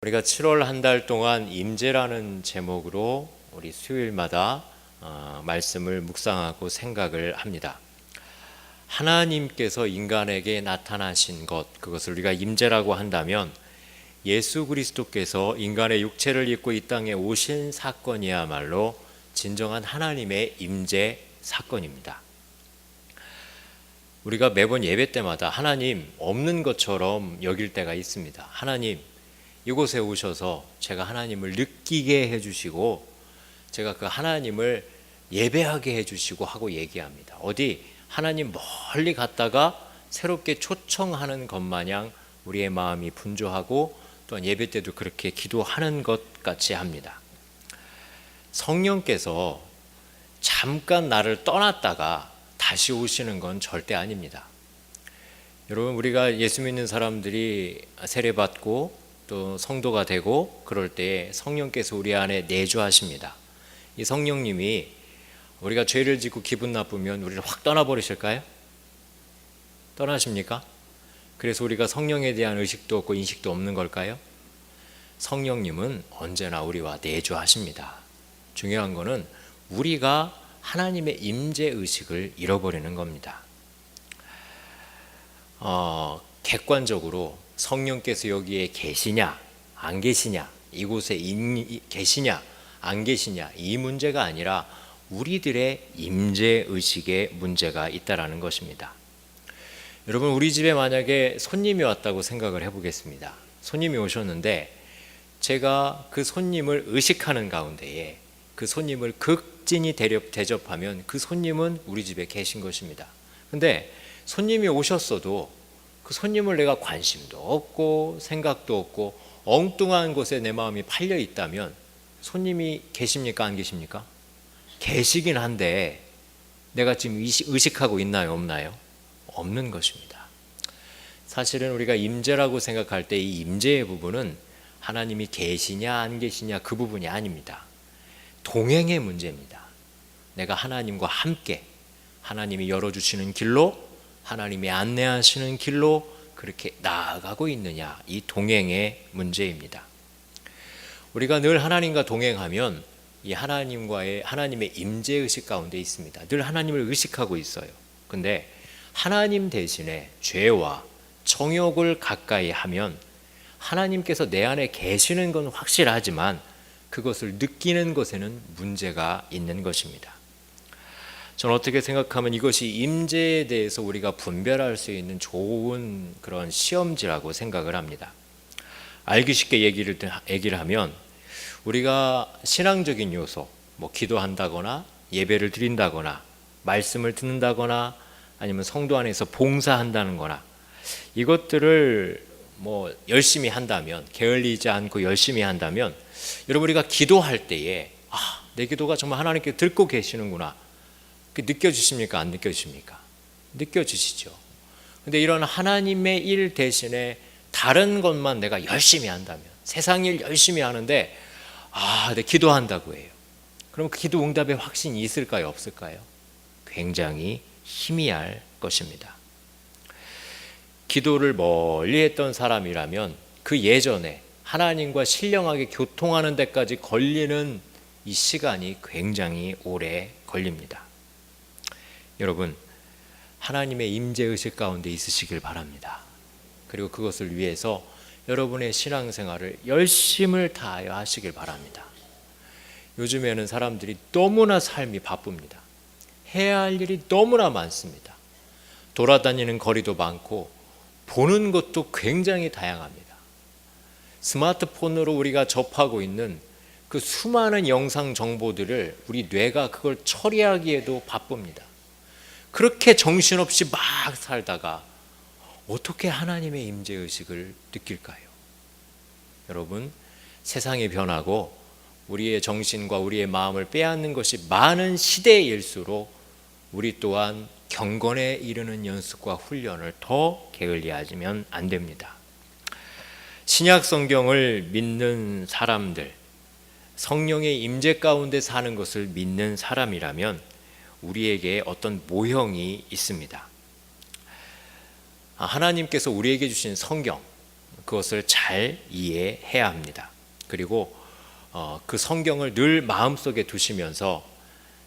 우리가 7월 한 달 동안 임재라는 제목으로 우리 수요일마다 말씀을 묵상하고 생각을 합니다. 하나님께서 인간에게 나타나신 것, 그것을 우리가 임재라고 한다면 예수 그리스도께서 인간의 육체를 입고 이 땅에 오신 사건이야말로 진정한 하나님의 임재 사건입니다. 우리가 매번 예배 때마다 하나님 없는 것처럼 여길 때가 있습니다. 하나님 이곳에 오셔서 제가 하나님을 느끼게 해주시고 제가 그 하나님을 예배하게 해주시고 하고 얘기합니다. 어디 하나님 멀리 갔다가 새롭게 초청하는 것 마냥 우리의 마음이 분주하고 또한 예배 때도 그렇게 기도하는 것 같이 합니다. 성령께서 잠깐 나를 떠났다가 다시 오시는 건 절대 아닙니다. 여러분, 우리가 예수 믿는 사람들이 세례받고 또 성도가 되고 그럴 때 성령께서 우리 안에 내주하십니다. 이 성령님이 우리가 죄를 짓고 기분 나쁘면 우리를 확 떠나버리실까요? 떠나십니까? 그래서 우리가 성령에 대한 의식도 없고 인식도 없는 걸까요? 성령님은 언제나 우리와 내주하십니다. 중요한 거는 우리가 하나님의 임재 의식을 잃어버리는 겁니다. 객관적으로 성령께서 여기에 계시냐 안 계시냐, 이곳에 계시냐 안 계시냐, 이 문제가 아니라 우리들의 임재 의식에 문제가 있다라는 것입니다. 여러분, 우리 집에 만약에 손님이 왔다고 생각을 해보겠습니다. 손님이 오셨는데 제가 그 손님을 의식하는 가운데에 그 손님을 극진히 대접하면 그 손님은 우리 집에 계신 것입니다. 근데 손님이 오셨어도 그 손님을 내가 관심도 없고 생각도 없고 엉뚱한 곳에 내 마음이 팔려 있다면 손님이 계십니까 안 계십니까? 계시긴 한데 내가 지금 의식하고 있나요 없나요? 없는 것입니다. 사실은 우리가 임재라고 생각할 때 이 임재의 부분은 하나님이 계시냐 안 계시냐 그 부분이 아닙니다. 동행의 문제입니다. 내가 하나님과 함께 하나님이 열어주시는 길로 하나님이 안내하시는 길로 그렇게 나아가고 있느냐, 이 동행의 문제입니다. 우리가 늘 하나님과 동행하면 이 하나님의 임재의식 가운데 있습니다. 늘 하나님을 의식하고 있어요. 근데 하나님 대신에 죄와 정욕을 가까이 하면 하나님께서 내 안에 계시는 건 확실하지만 그것을 느끼는 것에는 문제가 있는 것입니다. 저는 어떻게 생각하면 이것이 임재에 대해서 우리가 분별할 수 있는 좋은 그런 시험지라고 생각을 합니다. 알기 쉽게 얘기를 하면 우리가 신앙적인 요소, 기도한다거나 예배를 드린다거나 말씀을 듣는다거나 아니면 성도 안에서 봉사한다는 거나 이것들을 열심히 한다면, 게을리지 않고 열심히 한다면 여러분, 우리가 기도할 때에 내 기도가 정말 하나님께 듣고 계시는구나, 느껴지십니까? 안 느껴지십니까? 느껴지시죠. 근데 이런 하나님의 일 대신에 다른 것만 내가 열심히 한다면, 세상 일 열심히 하는데 내 기도한다고 해요. 그럼 그 기도 응답의 확신이 있을까요? 없을까요? 굉장히 희미할 것입니다. 기도를 멀리 했던 사람이라면 그 예전에 하나님과 신령하게 교통하는 데까지 걸리는 이 시간이 굉장히 오래 걸립니다. 여러분, 하나님의 임재의식 가운데 있으시길 바랍니다. 그리고 그것을 위해서 여러분의 신앙생활을 열심을 다하여 하시길 바랍니다. 요즘에는 사람들이 너무나 삶이 바쁩니다. 해야 할 일이 너무나 많습니다. 돌아다니는 거리도 많고 보는 것도 굉장히 다양합니다. 스마트폰으로 우리가 접하고 있는 그 수많은 영상 정보들을 우리 뇌가 그걸 처리하기에도 바쁩니다. 그렇게 정신없이 막 살다가 어떻게 하나님의 임재의식을 느낄까요? 여러분, 세상이 변하고 우리의 정신과 우리의 마음을 빼앗는 것이 많은 시대일수록 우리 또한 경건에 이르는 연습과 훈련을 더 게을리하면 안 됩니다. 신약 성경을 믿는 사람들, 성령의 임재 가운데 사는 것을 믿는 사람이라면 우리에게 어떤 모형이 있습니다. 하나님께서 우리에게 주신 성경, 그것을 잘 이해해야 합니다. 그리고 그 성경을 늘 마음속에 두시면서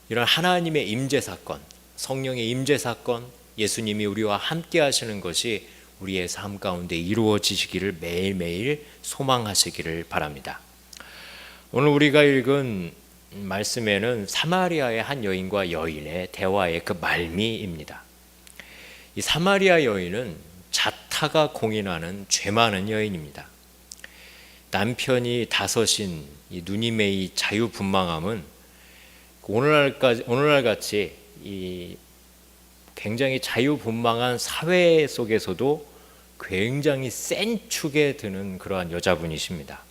이런 하나님의 임재 사건, 성령의 임재 사건, 예수님이 우리와 함께 하시는 것이 우리의 삶 가운데 이루어지시기를 매일매일 소망하시기를 바랍니다. 오늘 우리가 읽은 말씀에는 사마리아의 한 여인과 여인의 대화의 그 말미입니다. 이 사마리아 여인은 자타가 공인하는 죄 많은 여인입니다. 남편이 다섯인 이 누님의 이 자유분방함은 오늘날 같이 이 굉장히 자유분방한 사회 속에서도 굉장히 센 축에 드는 그러한 여자분이십니다.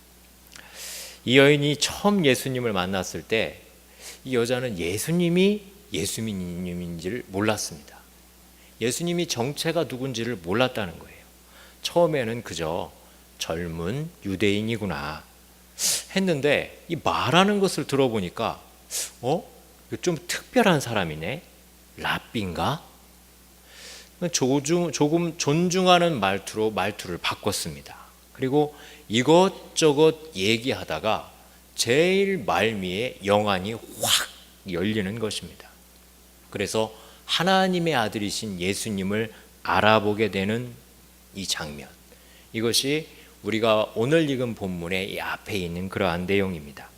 이 여인이 처음 예수님을 만났을 때 이 여자는 예수님이 예수님인지를 몰랐습니다. 예수님이 정체가 누군지를 몰랐다는 거예요. 처음에는 그저 젊은 유대인이구나 했는데 이 말하는 것을 들어보니까 좀 특별한 사람이네. 랍비인가? 조금 존중하는 말투를 바꿨습니다. 그리고 이것저것 얘기하다가 제일 말미에 영안이 확 열리는 것입니다. 그래서 하나님의 아들이신 예수님을 알아보게 되는 이 장면, 이것이 우리가 오늘 읽은 본문의 이 앞에 있는 그러한 내용입니다.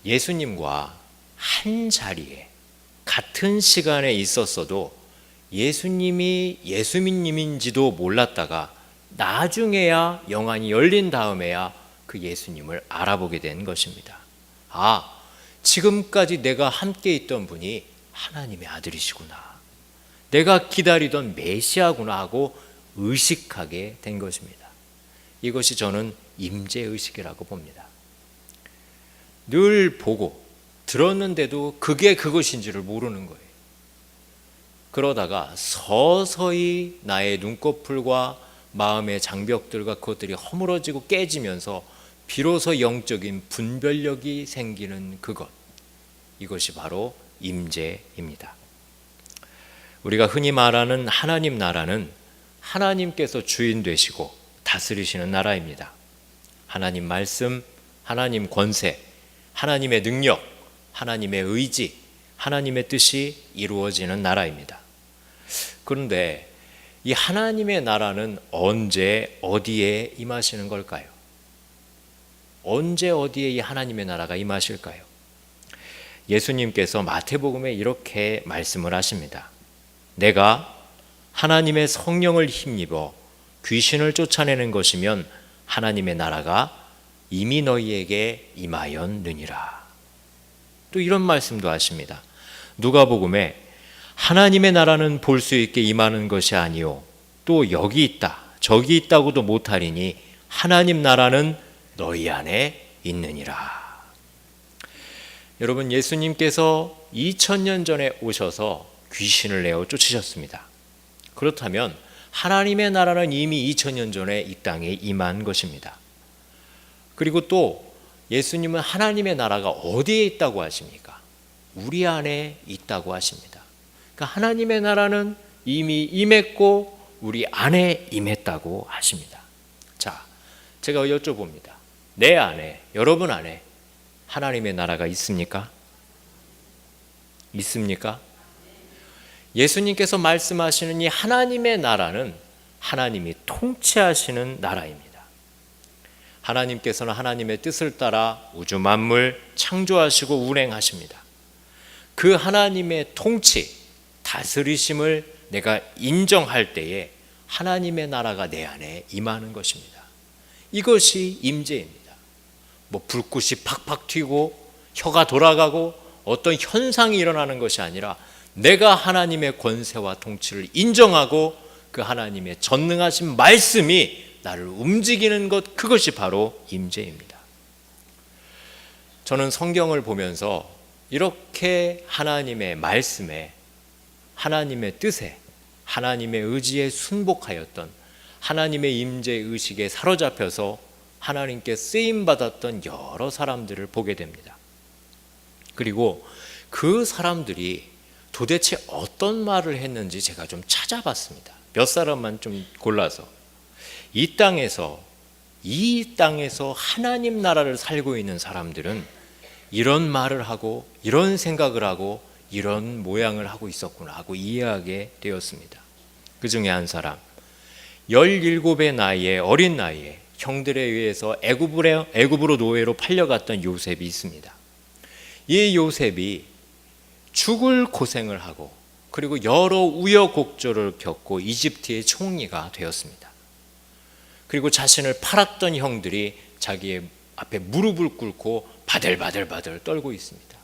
예수님과 한 자리에 같은 시간에 있었어도 예수님이 예수님인지도 몰랐다가 나중에야 영안이 열린 다음에야 그 예수님을 알아보게 된 것입니다. 지금까지 내가 함께 있던 분이 하나님의 아들이시구나, 내가 기다리던 메시아구나 하고 의식하게 된 것입니다. 이것이 저는 임재의식이라고 봅니다. 늘 보고 들었는데도 그게 그것인지를 모르는 거예요. 그러다가 서서히 나의 눈꺼풀과 마음의 장벽들과 그것들이 허물어지고 깨지면서 비로소 영적인 분별력이 생기는 그것, 이것이 바로 임재입니다. 우리가 흔히 말하는 하나님 나라는 하나님께서 주인 되시고 다스리시는 나라입니다. 하나님 말씀, 하나님 권세, 하나님의 능력, 하나님의 의지, 하나님의 뜻이 이루어지는 나라입니다. 그런데 이 하나님의 나라는 언제 어디에 임하시는 걸까요? 언제 어디에 이 하나님의 나라가 임하실까요? 예수님께서 마태복음에 이렇게 말씀을 하십니다. 내가 하나님의 성령을 힘입어 귀신을 쫓아내는 것이면 하나님의 나라가 이미 너희에게 임하였느니라. 또 이런 말씀도 하십니다. 누가복음에 하나님의 나라는 볼 수 있게 임하는 것이 아니요 또 여기 있다 저기 있다고도 못하리니 하나님 나라는 너희 안에 있느니라. 여러분, 예수님께서 2000년 전에 오셔서 귀신을 내어 쫓으셨습니다. 그렇다면 하나님의 나라는 이미 2000년 전에 이 땅에 임한 것입니다. 그리고 또 예수님은 하나님의 나라가 어디에 있다고 하십니까? 우리 안에 있다고 하십니다. 그러니까 하나님의 나라는 이미 임했고 우리 안에 임했다고 하십니다. 자, 제가 여쭤봅니다. 내 안에, 여러분 안에 하나님의 나라가 있습니까? 있습니까? 예수님께서 말씀하시는 이 하나님의 나라는 하나님이 통치하시는 나라입니다. 하나님께서는 하나님의 뜻을 따라 우주 만물 창조하시고 운행하십니다. 그 하나님의 통치, 다스리심을 내가 인정할 때에 하나님의 나라가 내 안에 임하는 것입니다. 이것이 임재입니다. 불꽃이 팍팍 튀고 혀가 돌아가고 어떤 현상이 일어나는 것이 아니라 내가 하나님의 권세와 통치를 인정하고 그 하나님의 전능하신 말씀이 나를 움직이는 것, 그것이 바로 임재입니다. 저는 성경을 보면서 이렇게 하나님의 말씀에, 하나님의 뜻에, 하나님의 의지에 순복하였던 하나님의 임재 의식에 사로잡혀서 하나님께 쓰임받았던 여러 사람들을 보게 됩니다. 그리고 그 사람들이 도대체 어떤 말을 했는지 제가 좀 찾아봤습니다. 몇 사람만 좀 골라서. 이 땅에서 하나님 나라를 살고 있는 사람들은 이런 말을 하고 이런 생각을 하고 이런 모양을 하고 있었구나 하고 이해하게 되었습니다. 그 중에 한 사람, 17의 나이에, 어린 나이에 형들에 의해서 애굽으로 노예로 팔려갔던 요셉이 있습니다. 이 요셉이 죽을 고생을 하고 그리고 여러 우여곡절을 겪고 이집트의 총리가 되었습니다. 그리고 자신을 팔았던 형들이 자기의 앞에 무릎을 꿇고 바들바들 떨고 있습니다.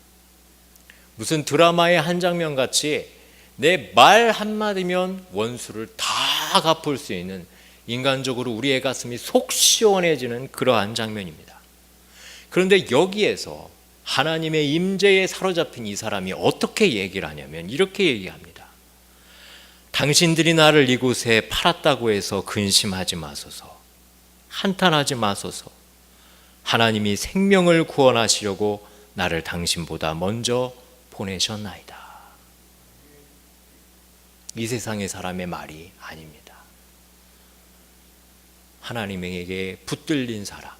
무슨 드라마의 한 장면 같이 내 말 한마디면 원수를 다 갚을 수 있는, 인간적으로 우리의 가슴이 속 시원해지는 그러한 장면입니다. 그런데 여기에서 하나님의 임재에 사로잡힌 이 사람이 어떻게 얘기를 하냐면 이렇게 얘기합니다. 당신들이 나를 이곳에 팔았다고 해서 근심하지 마소서, 한탄하지 마소서. 하나님이 생명을 구원하시려고 나를 당신보다 먼저 보내셨나이다. 이 세상의 사람의 말이 아닙니다. 하나님에게 붙들린 사람,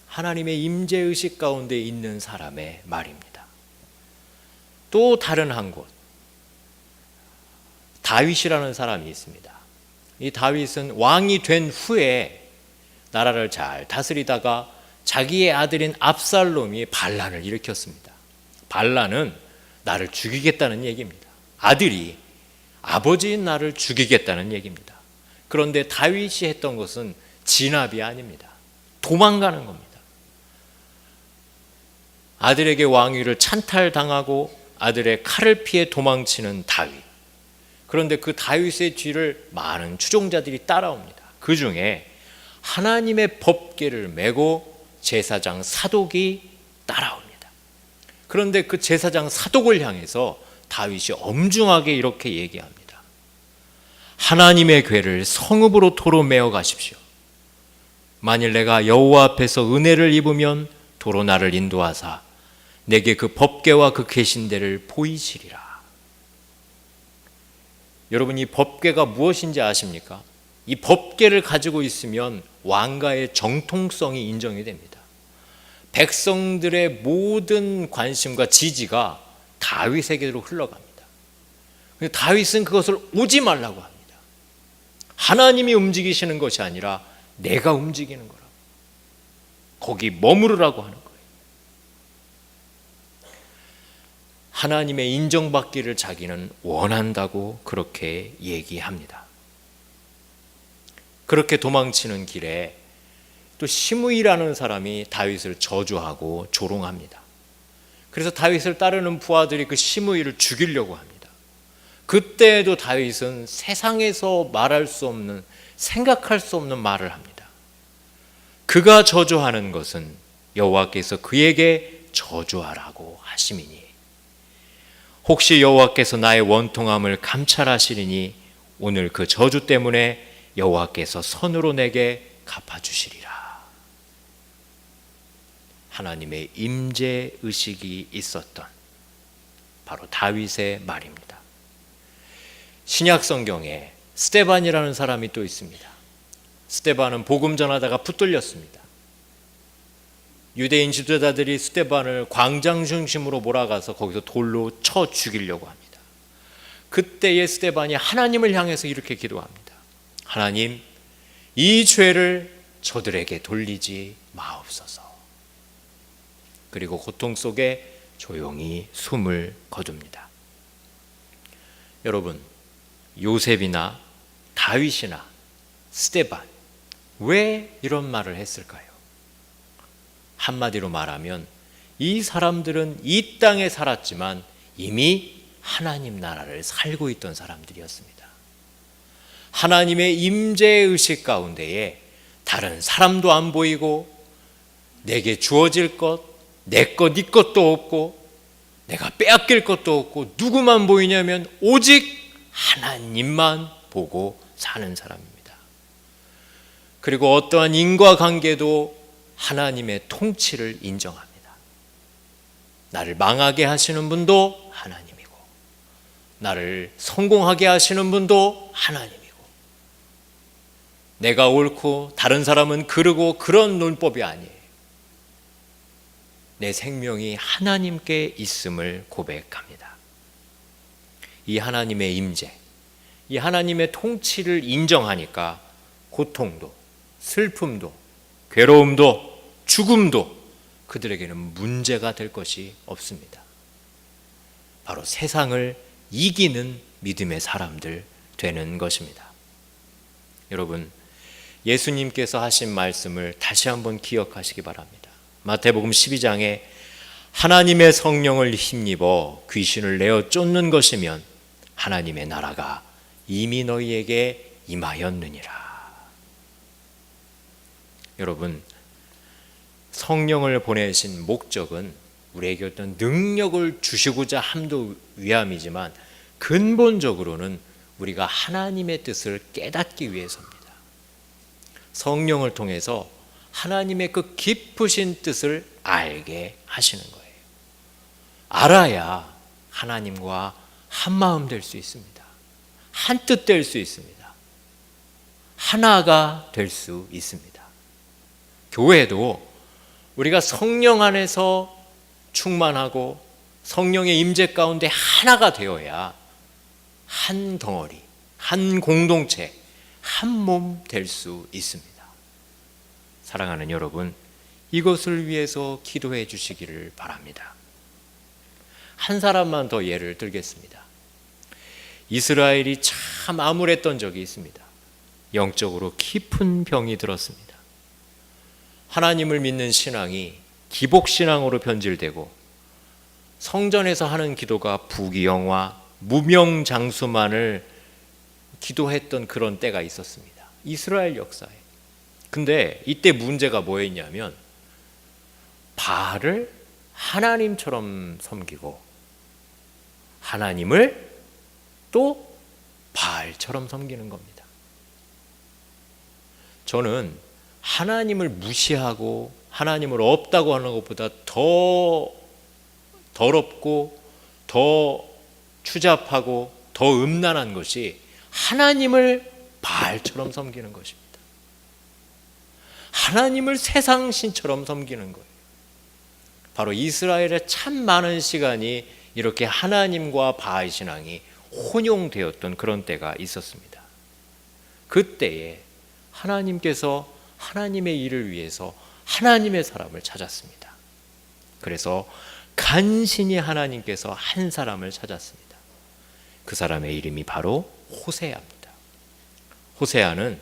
하나님의 임재의식 가운데 있는 사람의 말입니다. 또 다른 한 곳, 다윗이라는 사람이 있습니다. 이 다윗은 왕이 된 후에 나라를 잘 다스리다가 자기의 아들인 압살롬이 반란을 일으켰습니다. 반란은 나를 죽이겠다는 얘기입니다. 아들이 아버지인 나를 죽이겠다는 얘기입니다. 그런데 다윗이 했던 것은 진압이 아닙니다. 도망가는 겁니다. 아들에게 왕위를 찬탈당하고 아들의 칼을 피해 도망치는 다윗. 그런데 그 다윗의 뒤를 많은 추종자들이 따라옵니다. 그 중에 하나님의 법궤를 메고 제사장 사독이 따라옵니다. 그런데 그 제사장 사독을 향해서 다윗이 엄중하게 이렇게 얘기합니다. 하나님의 궤를 성읍으로 도로 메어 가십시오. 만일 내가 여호와 앞에서 은혜를 입으면 도로 나를 인도하사 내게 그 법궤와 그 계신대를 보이시리라. 여러분, 이 법궤가 무엇인지 아십니까? 이 법궤를 가지고 있으면 왕가의 정통성이 인정이 됩니다. 백성들의 모든 관심과 지지가 다윗에게로 흘러갑니다. 다윗은 그것을 오지 말라고 합니다. 하나님이 움직이시는 것이 아니라 내가 움직이는 거라고, 거기 머무르라고 하는 거예요. 하나님의 인정받기를 자기는 원한다고 그렇게 얘기합니다. 그렇게 도망치는 길에 또 시므이라는 사람이 다윗을 저주하고 조롱합니다. 그래서 다윗을 따르는 부하들이 그 시므이를 죽이려고 합니다. 그때에도 다윗은 세상에서 말할 수 없는, 생각할 수 없는 말을 합니다. 그가 저주하는 것은 여호와께서 그에게 저주하라고 하심이니 혹시 여호와께서 나의 원통함을 감찰하시리니 오늘 그 저주 때문에 여호와께서 선으로 내게 갚아주시리라. 하나님의 임재 의식이 있었던 바로 다윗의 말입니다. 신약 성경에 스데반이라는 사람이 또 있습니다. 스데반은 복음 전하다가 붙들렸습니다. 유대인 지도자들이 스데반을 광장 중심으로 몰아가서 거기서 돌로 쳐 죽이려고 합니다. 그때의 스데반이 하나님을 향해서 이렇게 기도합니다. 하나님, 이 죄를 저들에게 돌리지 마옵소서. 그리고 고통 속에 조용히 숨을 거둡니다. 여러분, 요셉이나 다윗이나 스데반, 왜 이런 말을 했을까요? 한마디로 말하면 이 사람들은 이 땅에 살았지만 이미 하나님 나라를 살고 있던 사람들이었습니다. 하나님의 임재의식 가운데에 다른 사람도 안 보이고 내게 주어질 것, 내 것, 네 것도 없고 내가 빼앗길 것도 없고 누구만 보이냐면 오직 하나님만 보고 사는 사람입니다. 그리고 어떠한 인과관계도 하나님의 통치를 인정합니다. 나를 망하게 하시는 분도 하나님이고 나를 성공하게 하시는 분도 하나님이고 내가 옳고 다른 사람은 그르고 그런 논법이 아니에요. 내 생명이 하나님께 있음을 고백합니다. 이 하나님의 임재, 이 하나님의 통치를 인정하니까 고통도, 슬픔도, 괴로움도, 죽음도 그들에게는 문제가 될 것이 없습니다. 바로 세상을 이기는 믿음의 사람들 되는 것입니다. 여러분, 예수님께서 하신 말씀을 다시 한번 기억하시기 바랍니다. 마태복음 12장에 하나님의 성령을 힘입어 귀신을 내어 쫓는 것이면 하나님의 나라가 이미 너희에게 임하였느니라. 여러분, 성령을 보내신 목적은 우리에게 어떤 능력을 주시고자 함도 위함이지만 근본적으로는 우리가 하나님의 뜻을 깨닫기 위해서입니다. 성령을 통해서 하나님의 그 깊으신 뜻을 알게 하시는 거예요. 알아야 하나님과 한 마음 될 수 있습니다. 한 뜻 될 수 있습니다. 하나가 될 수 있습니다. 교회도 우리가 성령 안에서 충만하고 성령의 임재 가운데 하나가 되어야 한 덩어리, 한 공동체, 한 몸 될 수 있습니다. 사랑하는 여러분, 이것을 위해서 기도해 주시기를 바랍니다. 한 사람만 더 예를 들겠습니다. 이스라엘이 참 암울했던 적이 있습니다. 영적으로 깊은 병이 들었습니다. 하나님을 믿는 신앙이 기복신앙으로 변질되고 성전에서 하는 기도가 부귀영화, 무명장수만을 기도했던 그런 때가 있었습니다. 이스라엘 역사에. 근데 이때 문제가 뭐였냐면 바알을 하나님처럼 섬기고 하나님을 또 바알처럼 섬기는 겁니다. 저는 하나님을 무시하고 하나님을 없다고 하는 것보다 더 더럽고 더 추잡하고 더 음란한 것이 하나님을 바알처럼 섬기는 것입니다. 하나님을 세상신처럼 섬기는 거예요. 바로 이스라엘의 참 많은 시간이 이렇게 하나님과 바알 신앙이 혼용되었던 그런 때가 있었습니다. 그때에 하나님께서 하나님의 일을 위해서 하나님의 사람을 찾았습니다. 그래서 간신히 하나님께서 한 사람을 찾았습니다. 그 사람의 이름이 바로 호세아입니다. 호세아는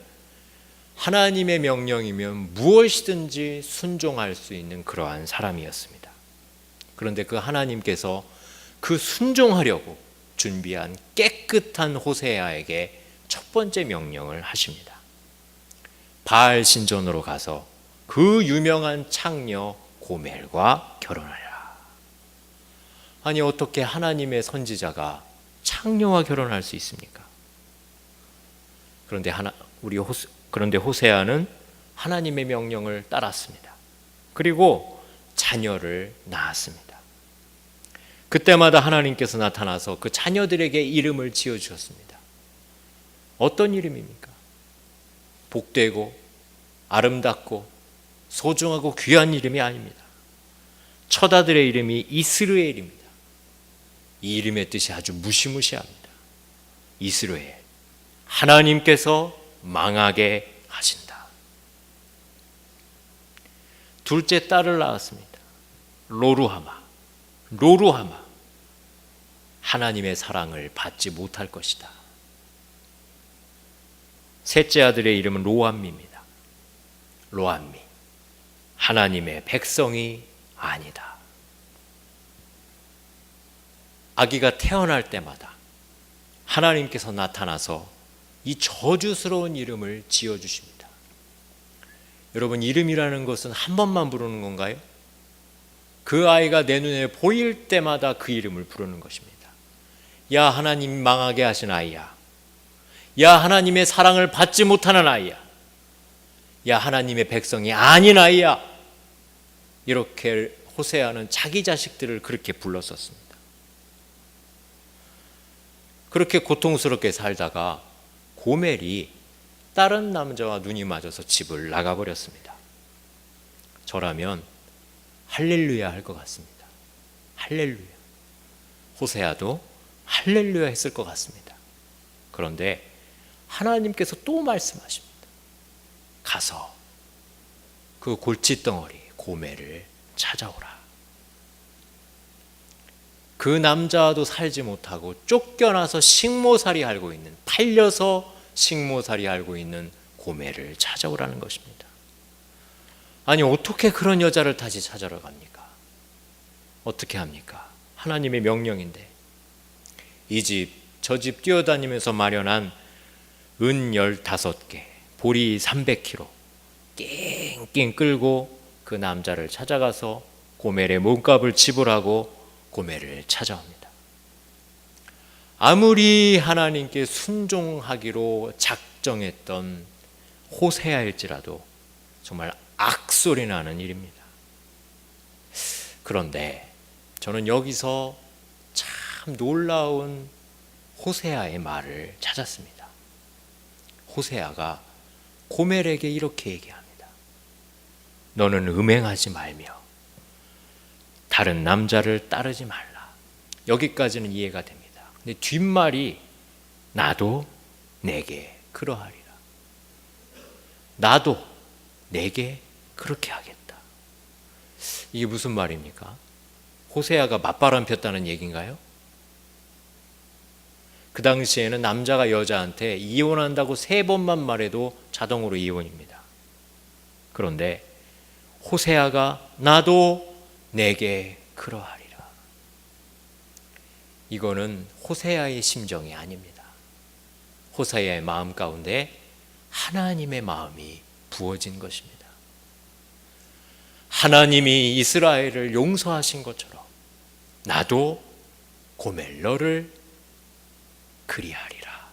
하나님의 명령이면 무엇이든지 순종할 수 있는 그러한 사람이었습니다. 그런데 그 하나님께서 그 순종하려고 준비한 깨끗한 호세아에게 첫 번째 명령을 하십니다. 바알 신전으로 가서 그 유명한 창녀 고멜과 결혼하라. 아니, 어떻게 하나님의 선지자가 창녀와 결혼할 수 있습니까? 그런데 호세아는 하나님의 명령을 따랐습니다. 그리고 자녀를 낳았습니다. 그때마다 하나님께서 나타나서 그 자녀들에게 이름을 지어주셨습니다. 어떤 이름입니까? 복되고 아름답고 소중하고 귀한 이름이 아닙니다. 처자들의 이름이 이스르엘입니다. 이 이름의 뜻이 아주 무시무시합니다. 이스라엘, 하나님께서 망하게 하신다. 둘째 딸을 낳았습니다. 로루하마, 하나님의 사랑을 받지 못할 것이다. 셋째 아들의 이름은 로암미입니다. 로암미, 하나님의 백성이 아니다. 아기가 태어날 때마다 하나님께서 나타나서 이 저주스러운 이름을 지어주십니다. 여러분, 이름이라는 것은 한 번만 부르는 건가요? 그 아이가 내 눈에 보일 때마다 그 이름을 부르는 것입니다. 야, 하나님 망하게 하신 아이야. 야, 하나님의 사랑을 받지 못하는 아이야. 야, 하나님의 백성이 아닌 아이야. 이렇게 호세아는 자기 자식들을 그렇게 불렀었습니다. 그렇게 고통스럽게 살다가 고멜이 다른 남자와 눈이 맞아서 집을 나가버렸습니다. 저라면 할렐루야 할 것 같습니다. 할렐루야. 호세아도 할렐루야 했을 것 같습니다. 그런데 하나님께서 또 말씀하십니다. 가서 그 골칫덩어리 고멜을 찾아오라. 그 남자도 살지 못하고 쫓겨나서 식모살이 알고 있는, 팔려서 식모살이 알고 있는 고멜을 찾아오라는 것입니다. 아니, 어떻게 그런 여자를 다시 찾아러 갑니까? 어떻게 합니까? 하나님의 명령인데. 이 집, 저 집 뛰어다니면서 마련한 은 15개, 보리 300kg 낑낑 끌고 그 남자를 찾아가서 고멜의 몸값을 지불하고 고멜을 찾아옵니다. 아무리 하나님께 순종하기로 작정했던 호세아일지라도 정말 악소리 나는 일입니다. 그런데 저는 여기서 참 놀라운 호세아의 말을 찾았습니다. 호세아가 고멜에게 이렇게 얘기합니다. 너는 음행하지 말며 다른 남자를 따르지 말라. 여기까지는 이해가 됩니다. 근데 뒷말이 나도 내게 그러하리라. 나도 내게 그렇게 하겠다. 이게 무슨 말입니까? 호세아가 맞바람 폈다는 얘기인가요? 그 당시에는 남자가 여자한테 이혼한다고 3번만 말해도 자동으로 이혼입니다. 그런데 호세아가 나도 내게 그러하리라. 이거는 호세아의 심정이 아닙니다. 호세아의 마음 가운데 하나님의 마음이 부어진 것입니다. 하나님이 이스라엘을 용서하신 것처럼 나도 고멜 너를 그리하리라.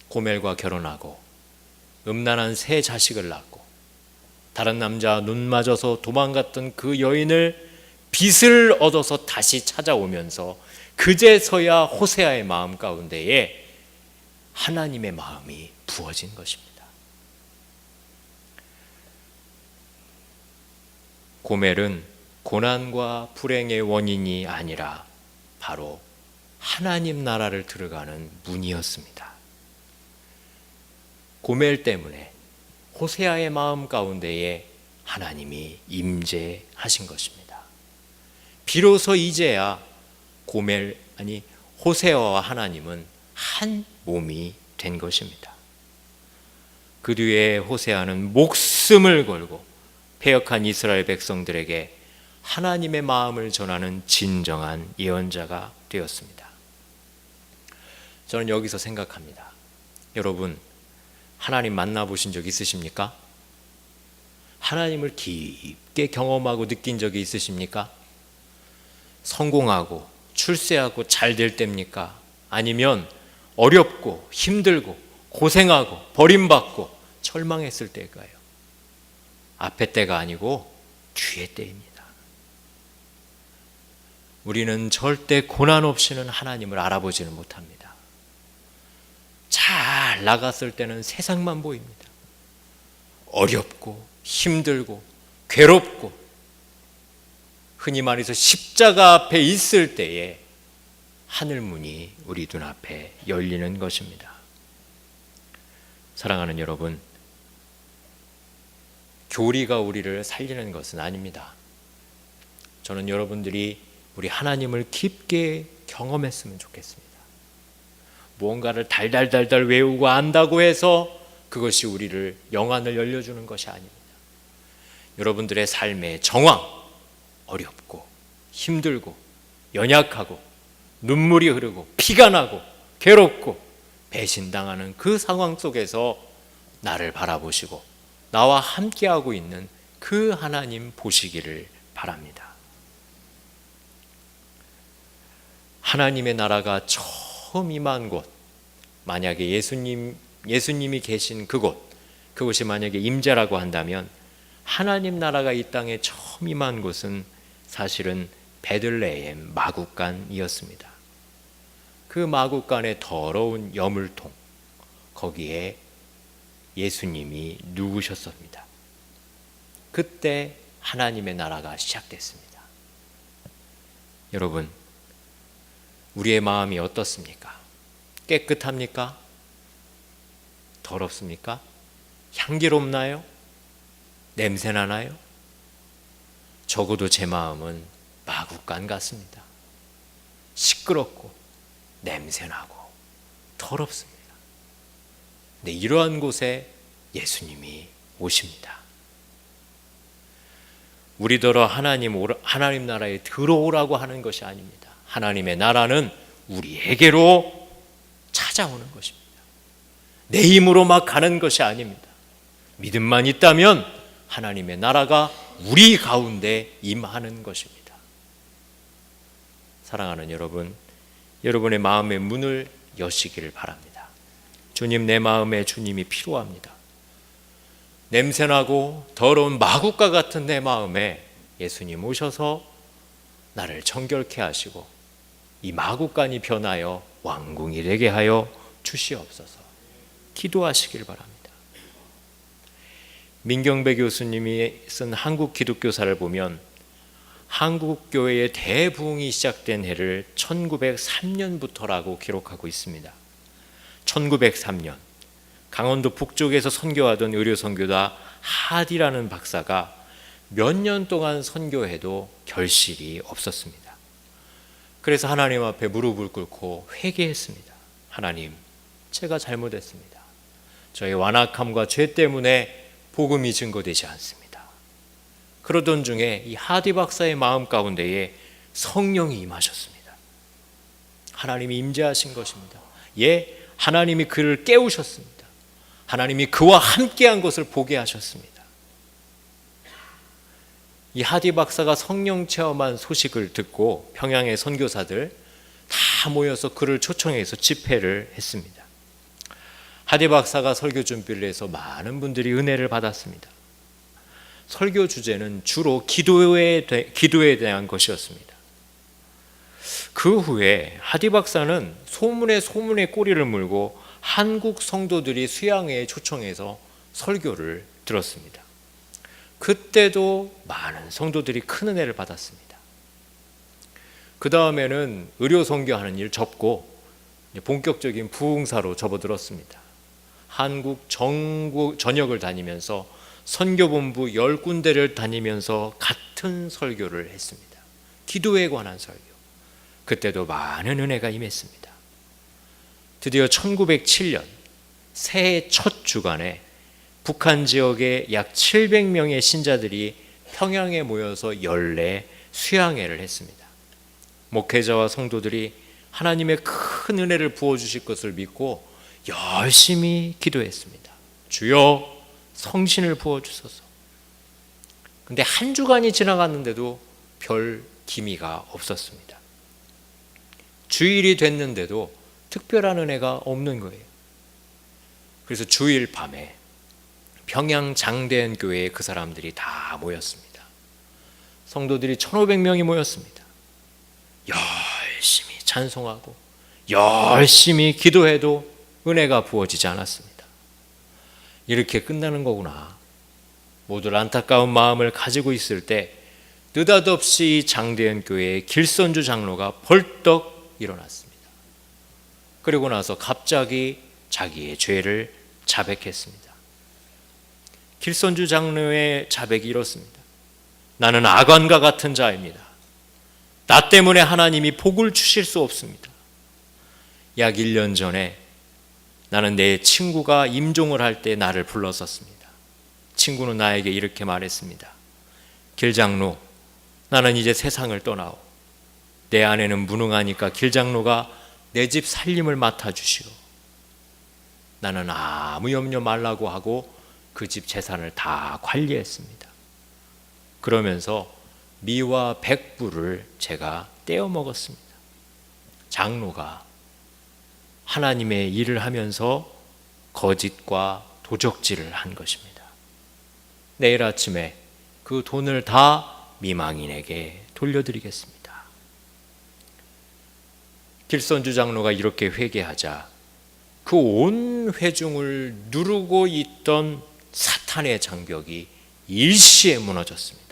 고멜과 결혼하고 음란한 3 자식을 낳고 다른 남자 눈 맞아서 도망갔던 그 여인을 빚을 얻어서 다시 찾아오면서 그제서야 호세아의 마음 가운데에 하나님의 마음이 부어진 것입니다. 고멜은 고난과 불행의 원인이 아니라 바로 하나님 나라를 들어가는 문이었습니다. 고멜 때문에 호세아의 마음 가운데에 하나님이 임재하신 것입니다. 비로소 이제야 호세아와 하나님은 한 몸이 된 것입니다. 그 뒤에 호세아는 목숨을 걸고 패역한 이스라엘 백성들에게 하나님의 마음을 전하는 진정한 예언자가 되었습니다. 저는 여기서 생각합니다. 여러분, 하나님 만나보신 적 있으십니까? 하나님을 깊게 경험하고 느낀 적이 있으십니까? 성공하고 출세하고 잘 될 때입니까? 아니면 어렵고 힘들고 고생하고 버림받고 절망했을 때일까요? 앞에 때가 아니고 뒤에 때입니다. 우리는 절대 고난 없이는 하나님을 알아보지는 못합니다. 잘 나갔을 때는 세상만 보입니다. 어렵고 힘들고 괴롭고 흔히 말해서 십자가 앞에 있을 때에 하늘문이 우리 눈앞에 열리는 것입니다. 사랑하는 여러분, 교리가 우리를 살리는 것은 아닙니다. 저는 여러분들이 우리 하나님을 깊게 경험했으면 좋겠습니다. 무언가를 달달달달 외우고 안다고 해서 그것이 우리를 영안을 열려주는 것이 아닙니다. 여러분들의 삶의 정황, 어렵고 힘들고 연약하고 눈물이 흐르고 피가 나고 괴롭고 배신당하는 그 상황 속에서 나를 바라보시고 나와 함께하고 있는 그 하나님 보시기를 바랍니다. 하나님의 나라가 처음 임한 곳, 만약에 예수님이 계신 그곳이 만약에 임재라고 한다면 하나님 나라가 이 땅에 처음 임한 곳은 사실은 베들레헴 마구간이었습니다. 그 마구간의 더러운 여물통, 거기에 예수님이 누우셨습니다. 그때 하나님의 나라가 시작됐습니다. 여러분, 우리의 마음이 어떻습니까? 깨끗합니까? 더럽습니까? 향기롭나요? 냄새나나요? 적어도 제 마음은 마구간 같습니다. 시끄럽고 냄새나고 더럽습니다. 근데 이러한 곳에 예수님이 오십니다. 우리더러 하나님 나라에 들어오라고 하는 것이 아닙니다. 하나님의 나라는 우리에게로 찾아오는 것입니다. 내 힘으로 막 가는 것이 아닙니다. 믿음만 있다면 하나님의 나라가 우리 가운데 임하는 것입니다. 사랑하는 여러분, 여러분의 마음의 문을 여시기를 바랍니다. 주님, 내 마음에 주님이 필요합니다. 냄새나고 더러운 마구과 같은 내 마음에 예수님 오셔서 나를 정결케 하시고 이 마구간이 변하여 왕궁이 되게 하여 주시옵소서. 기도하시길 바랍니다. 민경배 교수님이 쓴 한국 기독교사를 보면 한국 교회의 대부흥이 시작된 해를 1903년부터라고 기록하고 있습니다. 1903년 강원도 북쪽에서 선교하던 의료 선교사 하디라는 박사가 몇 년 동안 선교해도 결실이 없었습니다. 그래서 하나님 앞에 무릎을 꿇고 회개했습니다. 하나님, 제가 잘못했습니다. 저의 완악함과 죄 때문에 복음이 증거되지 않습니다. 그러던 중에 이 하디 박사의 마음 가운데에 성령이 임하셨습니다. 하나님이 임재하신 것입니다. 예, 하나님이 그를 깨우셨습니다. 하나님이 그와 함께한 것을 보게 하셨습니다. 이 하디 박사가 성령 체험한 소식을 듣고 평양의 선교사들 다 모여서 그를 초청해서 집회를 했습니다. 하디 박사가 설교 준비를 해서 많은 분들이 은혜를 받았습니다. 설교 주제는 주로 기도에 대한 것이었습니다. 그 후에 하디 박사는 소문에 꼬리를 물고 한국 성도들이 수양회에 초청해서 설교를 들었습니다. 그때도 많은 성도들이 큰 은혜를 받았습니다. 그 다음에는 의료 선교하는 일 접고 본격적인 부흥사로 접어들었습니다. 한국 전역을 다니면서 선교본부 10군데를 다니면서 같은 설교를 했습니다. 기도에 관한 설교. 그때도 많은 은혜가 임했습니다. 드디어 1907년 새해 첫 주간에 북한 지역의 약 700명의 신자들이 평양에 모여서 연례 수양회를 했습니다. 목회자와 성도들이 하나님의 큰 은혜를 부어주실 것을 믿고 열심히 기도했습니다. 주여 성신을 부어주소서. 근데 한 주간이 지나갔는데도 별 기미가 없었습니다. 주일이 됐는데도 특별한 은혜가 없는 거예요. 그래서 주일 밤에 평양 장대현 교회에 그 사람들이 다 모였습니다. 성도들이 1,500명이 모였습니다. 열심히 찬송하고 열심히 기도해도 은혜가 부어지지 않았습니다. 이렇게 끝나는 거구나. 모두 안타까운 마음을 가지고 있을 때 느닷없이 장대현 교회의 길선주 장로가 벌떡 일어났습니다. 그리고 나서 갑자기 자기의 죄를 자백했습니다. 길선주 장로의 자백이 이렇습니다. 나는 악관과 같은 자입니다. 나 때문에 하나님이 복을 주실 수 없습니다. 약 1년 전에 나는 내 친구가 임종을 할 때 나를 불렀었습니다. 친구는 나에게 이렇게 말했습니다. 길장로, 나는 이제 세상을 떠나오. 내 아내는 무능하니까 길장로가 내 집 살림을 맡아주시오. 나는 아무 염려 말라고 하고 그 집 재산을 다 관리했습니다. 그러면서 미와 백부를 제가 떼어 먹었습니다. 장로가 하나님의 일을 하면서 거짓과 도적질을 한 것입니다. 내일 아침에 그 돈을 다 미망인에게 돌려드리겠습니다. 길선주 장로가 이렇게 회개하자 그 온 회중을 누르고 있던 사탄의 장벽이 일시에 무너졌습니다.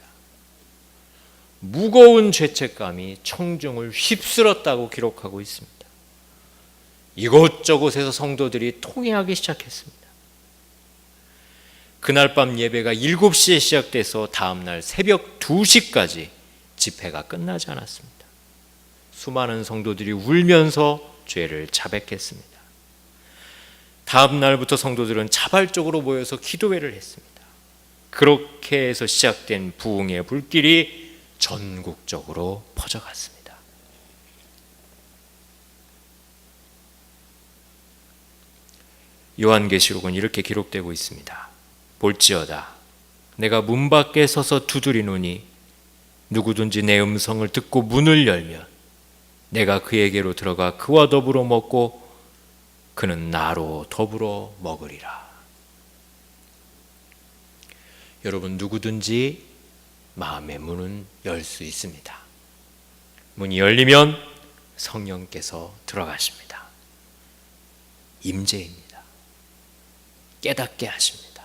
무거운 죄책감이 청중을 휩쓸었다고 기록하고 있습니다. 이곳저곳에서 성도들이 통회하기 시작했습니다. 그날 밤 예배가 7시에 시작돼서 다음날 새벽 2시까지 집회가 끝나지 않았습니다. 수많은 성도들이 울면서 죄를 자백했습니다. 다음 날부터 성도들은 자발적으로 모여서 기도회를 했습니다. 그렇게 해서 시작된 부흥의 불길이 전국적으로 퍼져갔습니다. 요한계시록은 이렇게 기록되고 있습니다. 볼지어다 내가 문 밖에 서서 두드리노니 누구든지 내 음성을 듣고 문을 열면 내가 그에게로 들어가 그와 더불어 먹고 그는 나로 더불어 먹으리라. 여러분, 누구든지 마음의 문은 열 수 있습니다. 문이 열리면 성령께서 들어가십니다. 임재입니다. 깨닫게 하십니다.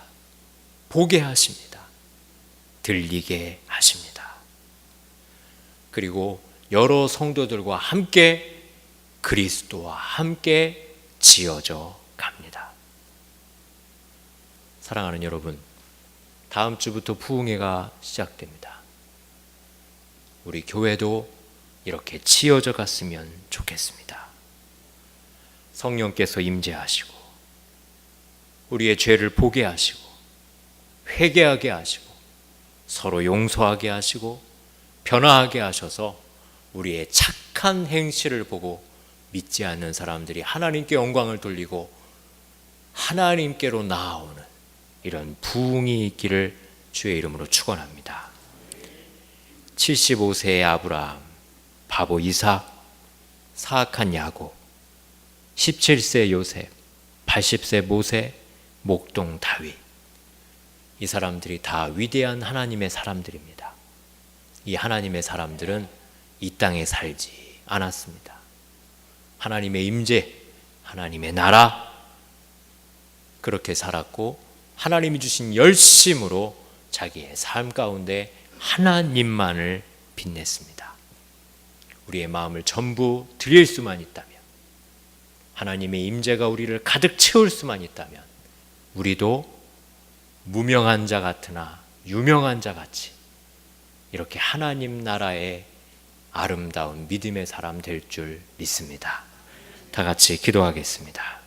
보게 하십니다. 들리게 하십니다. 그리고 여러 성도들과 함께 그리스도와 함께 지어져 갑니다. 사랑하는 여러분, 다음 주부터 부흥회가 시작됩니다. 우리 교회도 이렇게 지어져 갔으면 좋겠습니다. 성령께서 임재하시고 우리의 죄를 보게 하시고 회개하게 하시고 서로 용서하게 하시고 변화하게 하셔서 우리의 착한 행실을 보고 믿지 않는 사람들이 하나님께 영광을 돌리고 하나님께로 나아오는 이런 부흥이 있기를 주의 이름으로 축원합니다. 75세의 아브라함, 바보 이삭, 사악한 야곱, 17세 요셉, 80세 모세, 목동 다윗, 이 사람들이 다 위대한 하나님의 사람들입니다. 이 하나님의 사람들은 이 땅에 살지 않았습니다. 하나님의 임재, 하나님의 나라, 그렇게 살았고 하나님이 주신 열심으로 자기의 삶 가운데 하나님만을 빛냈습니다. 우리의 마음을 전부 드릴 수만 있다면, 하나님의 임재가 우리를 가득 채울 수만 있다면 우리도 무명한 자 같으나 유명한 자 같이 이렇게 하나님 나라의 아름다운 믿음의 사람 될 줄 믿습니다. 다 같이 기도하겠습니다.